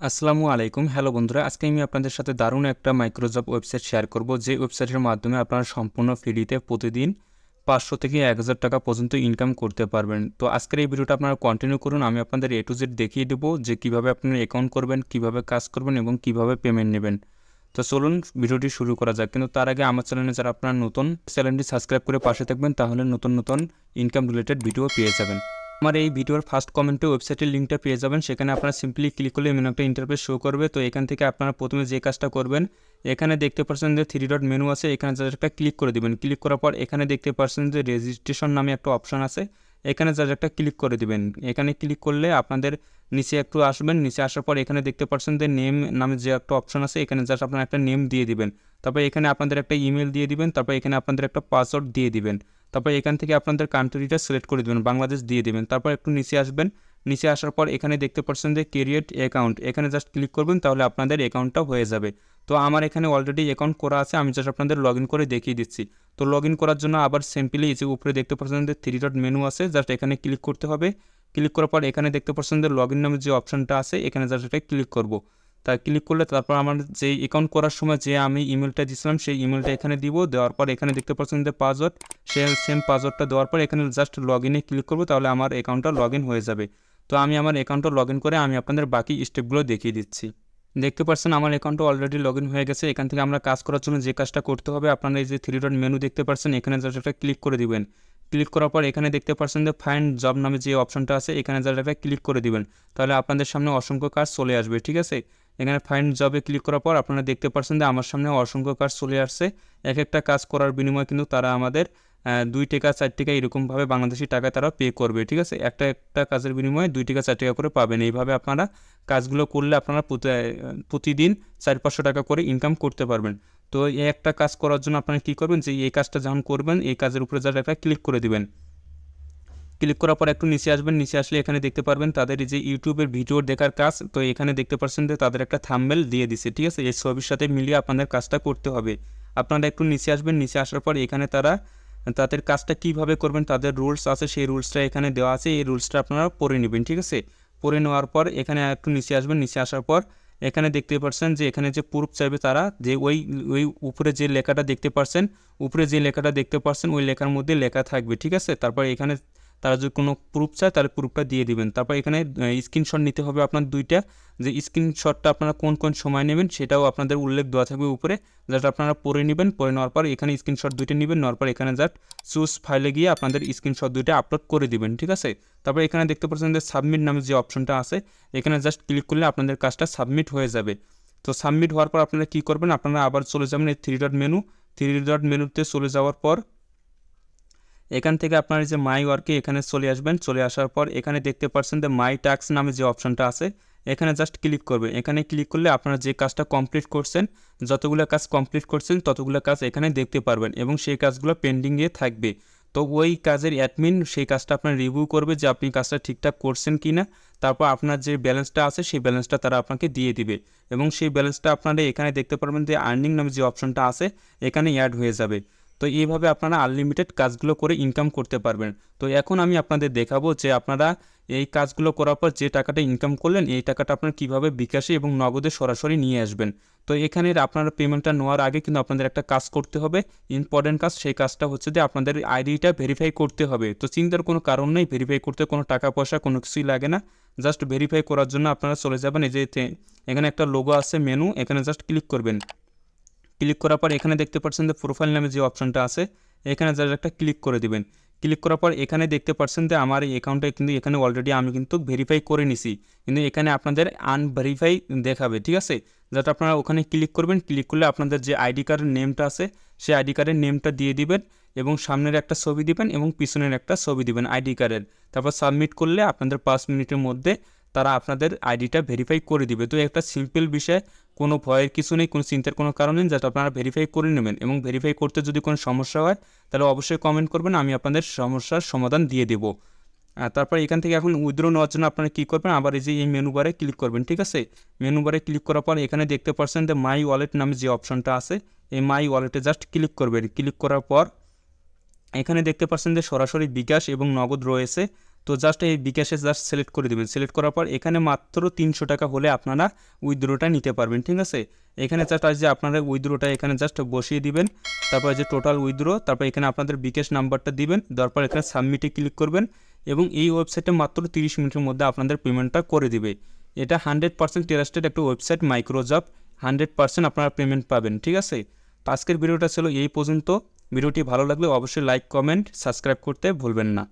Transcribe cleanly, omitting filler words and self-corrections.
আসসালামু আলাইকুম। হ্যালো বন্ধুরা, আজকে আমি আপনাদের সাথে দারুণ একটা মাইক্রোজব ওয়েবসাইট শেয়ার করব, যে ওয়েবসাইটের মাধ্যমে আপনারা সম্পূর্ণ ফ্রিতে প্রতিদিন 500 থেকে 1000 টাকা পর্যন্ত ইনকাম করতে পারবেন। তো আজকের এই ভিডিওটা আপনারা কন্টিনিউ করুন। আমি আপনাদের A to Z দেখিয়ে দেবো যে কিভাবে আপনারা অ্যাকাউন্ট করবেন, কিভাবে কাজ করবেন এবং কিভাবে পেমেন্ট নেবেন। তো চলুন ভিডিওটি শুরু করা যাক। কিন্তু তার আগে আমার চ্যানেলে যারা আপনারা নতুন, চ্যানেলটি সাবস্ক্রাইব করে পাশে থাকবেন, তাহলে নতুন নতুন ইনকাম রিলেটেড ভিডিও পেয়ে যাবেন। আমার এই ভিডিওর ফার্স্ট কমেন্টে ওয়েবসাইটের লিঙ্কটা পেয়ে যাবেন। সেখানে আপনারা সিম্পলি ক্লিক করলে এমন একটা ইন্টারফেস শো করবে। তো এখান থেকে আপনারা প্রথমে যে কাজটা করবেন, এখানে দেখতে পাচ্ছেন যে 3 ডট মেনু আছে, এখানে জাস্ট একটা ক্লিক করে দিবেন। ক্লিক করার পর এখানে দেখতে পাচ্ছেন যে রেজিস্ট্রেশন নামে একটা অপশন আছে, এখানে জাস্ট একটা ক্লিক করে দিবেন। এখানে ক্লিক করলে আপনাদের নিচে একটু আসবেন। নিচে আসার পর এখানে দেখতে পাচ্ছেন যে নেম নামে যে একটা অপশন আছে, এখানে জাস্ট আপনারা একটা নেম দিয়ে দিবেন। তারপর এখানে আপনাদের একটা ইমেল দিয়ে দিবেন। তারপর এখানে আপনাদের একটা পাসওয়ার্ড দিয়ে দিবেন। তারপর এখান থেকে আপনাদের কান্ট্রিটা সিলেক্ট করে দেবেন, বাংলাদেশ দিয়ে দেবেন। তারপর একটু নিচে আসবেন। নিচে আসার পর এখানে দেখতে পাচ্ছেন যে ক্রিয়েট অ্যাকাউন্ট, এখানে জাস্ট ক্লিক করবেন, তাহলে আপনাদের অ্যাকাউন্টটা হয়ে যাবে। তো আমার এখানে অলরেডি অ্যাকাউন্ট করা আছে, আমি জাস্ট আপনাদের লগ ইন করে দেখিয়ে দিচ্ছি। তো লগ ইন করার জন্য আবার সিম্পলি এই যে উপরে দেখতে পাচ্ছেন যে 3 ডট মেনু আছে, জাস্ট এখানে ক্লিক করতে হবে। ক্লিক করার পর এখানে দেখতে পাচ্ছেন যে লগ ইন নামে যে অপশনটা আছে, এখানে জাস্ট এটা ক্লিক করব। তা ক্লিক করলে তারপর আমার যে অ্যাকাউন্ট করার সময় যে আমি ইমেলটা দিয়েছিলাম, সেই ইমেলটা এখানে দিব। দেওয়ার পর এখানে দেখতে পাচ্ছেন যে পাসওয়ার্ড, সেম পাসওয়ার্ডটা দেওয়ার পর এখানে জাস্ট লগ ইনে ক্লিক করবো, তাহলে আমার অ্যাকাউন্টটা লগ ইন হয়ে যাবে। তো আমি আমার অ্যাকাউন্টটা লগ ইন করে আমি আপনাদের বাকি স্টেপগুলো দেখিয়ে দিচ্ছি। দেখতে পাচ্ছেন আমার অ্যাকাউন্টটা অলরেডি লগ ইন হয়ে গেছে। এখান থেকে আমরা কাজ করার জন্য যে কাজটা করতে হবে, আপনারা এই যে 3 ডট মেনু দেখতে পাচ্ছেন, এখানে জাস্ট একটা ক্লিক করে দিবেন। ক্লিক করার পর এখানে দেখতে পাচ্ছেন যে ফাইন্ড জব নামে যে অপশনটা আছে, এখানে জাস্ট একটা ক্লিক করে দিবেন। তাহলে আপনাদের সামনে অসংখ্য কাজ চলে আসবে, ঠিক আছে। এখানে ফাইন্ড জবে ক্লিক করার পর আপনারা দেখতে পাচ্ছেন যে আমার সামনে অসংখ্য কাজ চলে আসছে। এক একটা কাজ করার বিনিময়ে কিন্তু তারা আমাদের 2 টাকা 4 টাকা এরকমভাবে বাংলাদেশি টাকা তারা পে করবে, ঠিক আছে। একটা একটা কাজের বিনিময়ে 2 টাকা 4 টাকা করে পাবেন। এইভাবে আপনারা কাজগুলো করলে আপনারা প্রতিদিন 400-500 টাকা করে ইনকাম করতে পারবেন। তো এই একটা কাজ করার জন্য আপনারা কী করবেন, যে এই কাজটা যখন করবেন, এই কাজের উপরে যারা একটা ক্লিক করে দিবেন। ক্লিক করার পর একটু নিচে আসবেন। নিচে আসলে এখানে দেখতে পারবেন তাদের এই যে ইউটিউবের ভিডিও দেখার কাজ। তো এখানে দেখতে পাচ্ছেন যে তাদের একটা থাম্বনেল দিয়ে দিছে, ঠিক আছে। এই ছবির সাথে মিলিয়ে আপনাদের কাজটা করতে হবে। আপনারা একটু নিচে আসবেন। নিচে আসার পর এখানে তাদের কাজটা কিভাবে করবেন, তাদের রুলস আছে, সেই রুলসটা এখানে দেওয়া আছে। এই রুলসটা আপনারা পড়ে নেবেন, ঠিক আছে। পড়ে নেওয়ার পর এখানে একটু নিচে আসবেন। নিচে আসার পর এখানে দেখতে পাচ্ছেন যে এখানে যে প্রুফ চাইবে তারা, যে ওই উপরে যে লেখাটা দেখতে পাচ্ছেন, ওই লেখার মধ্যে লেখা থাকবে, ঠিক আছে। তারপর এখানে তারা যদি কোনো প্রুফ চায়, তাহলে প্রুফটা দিয়ে দিবেন। তারপর এখানে স্ক্রিনশট নিতে হবে আপনার 2টা, যে স্ক্রিনশটটা আপনারা কোন কোন সময় নেবেন সেটাও আপনাদের উল্লেখ দেওয়া থাকবে উপরে। জাস্ট আপনারা পড়ে নেবেন। পড়ে নেওয়ার পর এখানে স্ক্রিনশট 2টা নেবেন। নেওয়ার পর এখানে জাস্ট চুজ ফাইলে গিয়ে আপনাদের স্ক্রিনশট 2টা আপলোড করে দিবেন, ঠিক আছে। তারপর এখানে দেখতে পাচ্ছেন যে সাবমিট নামে যে অপশনটা আছে, এখানে জাস্ট ক্লিক করলে আপনাদের কাজটা সাবমিট হয়ে যাবে। তো সাবমিট হওয়ার পর আপনারা কী করবেন, আপনারা আবার চলে যাবেন এই 3 ডট মেনুতে চলে যাওয়ার পর এখান থেকে আপনার যে মাই ওয়ার্কে এখানে চলে আসবেন। চলে আসার পর এখানে দেখতে পাচ্ছেন যে মাই টাস্ক নামে যে অপশনটা আছে, এখানে জাস্ট ক্লিক করবেন। এখানে ক্লিক করলে আপনারা যে কাজটা কমপ্লিট করছেন, যতগুলো কাজ কমপ্লিট করছেন ততগুলো কাজ এখানে দেখতে পারবেন এবং সেই কাজগুলো পেন্ডিংয়ে থাকবে। তো ওই কাজের অ্যাডমিন সেই কাজটা আপনার রিভিউ করবে যে আপনি কাজটা ঠিকঠাক করছেন কি না। তারপর আপনার যে ব্যালেন্সটা আছে সেই ব্যালেন্সটা তারা আপনাকে দিয়ে দিবে এবং সেই ব্যালেন্সটা আপনারা এখানে দেখতে পারবেন যে আর্নিং নামে যে অপশনটা আছে, এখানে অ্যাড হয়ে যাবে। তো এইভাবে আপনারা আনলিমিটেড কাজগুলো করে ইনকাম করতে পারবেন। তো এখন আমি আপনাদের দেখাবো যে আপনারা এই কাজগুলো করার পর যে টাকাটা ইনকাম করলেন, এই টাকাটা আপনারা কীভাবে বিকাশে এবং নগদে সরাসরি নিয়ে আসবেন। তো এখানে আপনারা পেমেন্টটা নেওয়ার আগে কিন্তু আপনাদের একটা কাজ করতে হবে, ইম্পর্টেন্ট কাজ। সেই কাজটা হচ্ছে যে আপনাদের আইডিটা ভেরিফাই করতে হবে। তো চিন্তার কোনো কারণ নেই, ভেরিফাই করতে কোনো টাকা পয়সা কোনো কিছুই লাগে না। জাস্ট ভেরিফাই করার জন্য আপনারা চলে যাবেন এই যে এখানে একটা লোগো আছে মেনু, এখানে জাস্ট ক্লিক করবেন। ক্লিক করার পর এখানে দেখতে পাচ্ছেন যে প্রোফাইল নামে যে অপশনটা আছে, এখানে জাস্ট একটা ক্লিক করে দিবেন। ক্লিক করার পর এখানে দেখতে পাচ্ছেন যে আমার এই অ্যাকাউন্টে কিন্তু এখানে অলরেডি আমি কিন্তু ভেরিফাই করে নিছি, কিন্তু এখানে আপনাদের আনভেরিফাই দেখাবে, ঠিক আছে। যাতে আপনারা ওখানে ক্লিক করবেন। ক্লিক করলে আপনাদের যে আইডি কার্ডের নেমটা আছে, সেই আইডি কার্ডের নেমটা দিয়ে দিবেন এবং সামনের একটা ছবি দিবেন এবং পিছনের একটা ছবি দিবেন আইডি কার্ডের। তারপর সাবমিট করলে আপনাদের 5 মিনিটের মধ্যে তারা আপনাদের আইডিটা ভেরিফাই করে দিবে। তো একটা সিম্পল বিষয়, কোনো ভয়ের কিছু নেই, কোনো চিন্তার কোনো কারণ নেই। যাতে আপনারা ভেরিফাই করে নেবেন এবং ভেরিফাই করতে যদি কোনো সমস্যা হয় তাহলে অবশ্যই কমেন্ট করবেন, আমি আপনাদের সমস্যার সমাধান দিয়ে দেবো। তারপর এখান থেকে এখন উইথড্র নেওয়ার জন্য আপনারা কী করবেন, আবার এই যে এই মেনু বারে ক্লিক করবেন, ঠিক আছে। মেনু বারে ক্লিক করার পর এখানে দেখতে পাচ্ছেন যে মাই ওয়ালেট নামে যে অপশনটা আছে, এই মাই ওয়ালেটে জাস্ট ক্লিক করবেন। ক্লিক করার পর এখানে দেখতে পাচ্ছেন যে সরাসরি বিকাশ এবং নগদ রয়েছে। তো জাস্ট এই বিকাশে জাস্ট সিলেক্ট করে দেবেন। সিলেক্ট করার পর এখানে মাত্র 300 টাকা হলে আপনারা উইথড্রোটা নিতে পারবেন, ঠিক আছে। এখানে জাস্ট যে আপনারা উইথড্রোটা এখানে জাস্ট বসিয়ে দিবেন, তারপর যে টোটাল উইথড্রো, তারপর এখানে আপনাদের বিকাশ নাম্বারটা দিবেন, দেওয়ার পর এখানে সাবমিটে ক্লিক করবেন এবং এই ওয়েবসাইটে মাত্র 30 মিনিটের মধ্যে আপনাদের পেমেন্টটা করে দিবে। এটা 100% ট্রাস্টেড একটা ওয়েবসাইট মাইক্রোজব, 100% আপনারা পেমেন্ট পাবেন, ঠিক আছে। তো আজকের ভিডিওটা ছিল এই পর্যন্ত। ভিডিওটি ভালো লাগলে অবশ্যই লাইক, কমেন্ট, সাবস্ক্রাইব করতে ভুলবেন না।